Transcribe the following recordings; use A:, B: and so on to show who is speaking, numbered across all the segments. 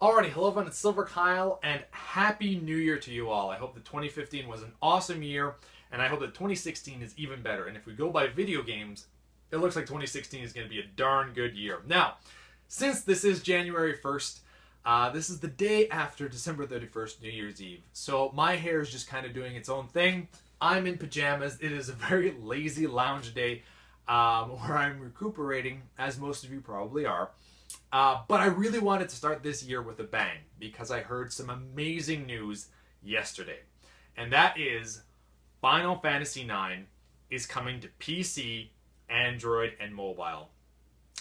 A: Alrighty, hello everyone, it's Silver Kyle, and Happy New Year to you all. I hope that 2015 was an awesome year, and I hope that 2016 is even better. And if we go by video games, it looks like 2016 is going to be a darn good year. Now, since this is January 1st, this is the day after December 31st, New Year's Eve. So my hair is just kind of doing its own thing. I'm in pajamas. It is a very lazy lounge day where I'm recuperating, as most of you probably are. But I really wanted to start this year with a bang because I heard some amazing news yesterday. And that is Final Fantasy IX is coming to PC, Android, and mobile.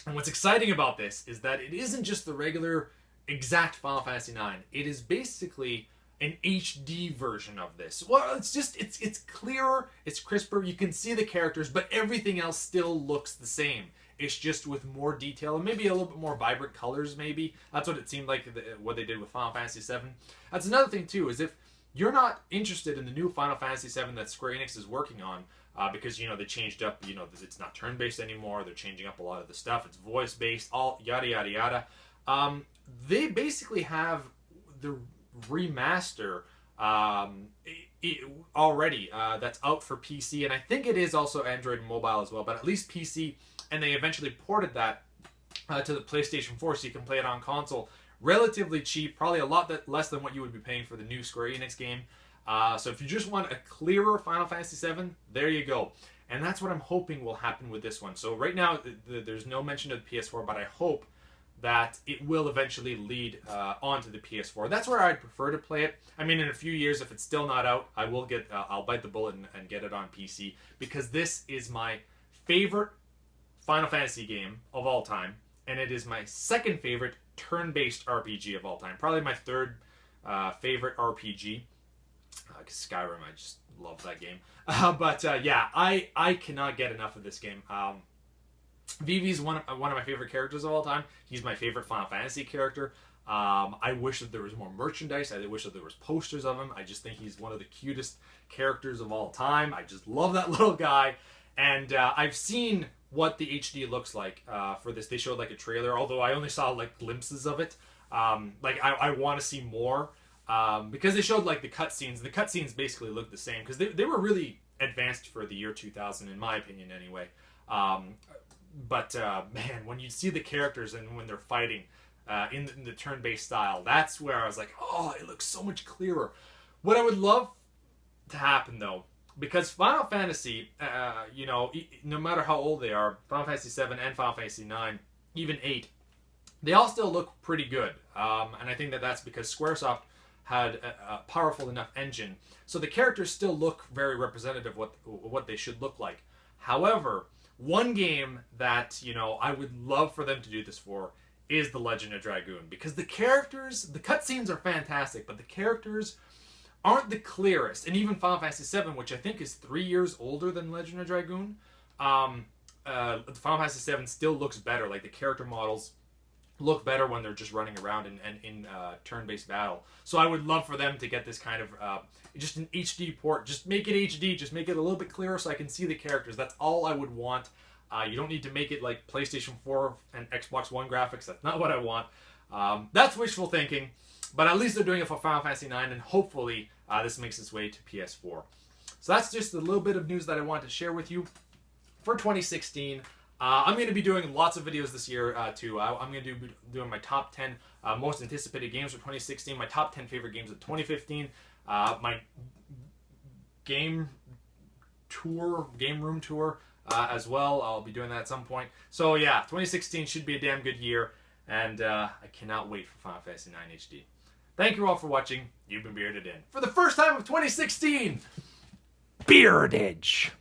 A: And what's exciting about this is that it isn't just the regular exact Final Fantasy IX. It is basically an HD version of this. Well, it's clearer, it's crisper, you can see the characters, but everything else still looks the same. It's just with more detail and maybe a little bit more vibrant colors, maybe. That's what it seemed like what they did with Final Fantasy VII. That's another thing, too, is if you're not interested in the new Final Fantasy VII that Square Enix is working on, because, you know, they changed up, you know, it's not turn-based anymore, they're changing up a lot of the stuff, it's voice-based, all yada, yada, yada. They basically have the remaster already that's out for PC, and I think it is also Android and mobile as well, but at least PC. And they eventually ported that to the PlayStation 4 so you can play it on console relatively cheap, probably a lot less than what you would be paying for the new Square Enix game. So if you just want a clearer Final Fantasy VII, there you go. And that's what I'm hoping will happen with this one. So right now, there's no mention of the PS4, but I hope that it will eventually lead onto the PS4. That's where I'd prefer to play it. I mean, in a few years, if it's still not out, I'll bite the bullet and get it on PC, because this is my favorite Final Fantasy game of all time, and it is my second favorite turn-based RPG of all time. Probably my third favorite RPG. Skyrim, I just love that game. Yeah, I cannot get enough of this game. Vivi's one of my favorite characters of all time. He's my favorite Final Fantasy character. I wish that there was more merchandise. I wish that there was posters of him. I just think he's one of the cutest characters of all time. I just love that little guy. And I've seen what the HD looks like for this. They showed like a trailer, although I only saw like glimpses of it. I want to see more because they showed like the cutscenes. And the cutscenes basically look the same because they were really advanced for the year 2000, in my opinion, anyway. Man, when you see the characters and when they're fighting in the turn-based style, that's where I was like, oh, it looks so much clearer. What I would love to happen though, because Final Fantasy, you know, no matter how old they are, Final Fantasy VII and Final Fantasy IX, even 8, they all still look pretty good. And I think that that's because Squaresoft had a powerful enough engine. So the characters still look very representative of what they should look like. However, one game that, you know, I would love for them to do this for is The Legend of Dragoon. Because the characters, the cutscenes are fantastic, but the characters aren't the clearest. And even Final Fantasy VII, which I think is 3 years older than Legend of Dragoon, Final Fantasy VII still looks better. Like, the character models look better when they're just running around in turn-based battle. So I would love for them to get this kind of, just an HD port. Just make it HD. Just make it a little bit clearer so I can see the characters. That's all I would want. You don't need to make it like PlayStation 4 and Xbox One graphics. That's not what I want. That's wishful thinking. But at least they're doing it for Final Fantasy IX, and hopefully this makes its way to PS4. So that's just a little bit of news that I wanted to share with you for 2016. I'm going to be doing lots of videos this year, too. I'm going to be doing my top 10 most anticipated games for 2016, my top 10 favorite games of 2015, my game room tour as well. I'll be doing that at some point. So yeah, 2016 should be a damn good year, and I cannot wait for Final Fantasy IX HD. Thank you all for watching. You've been bearded in. For the first time of 2016, Beardage.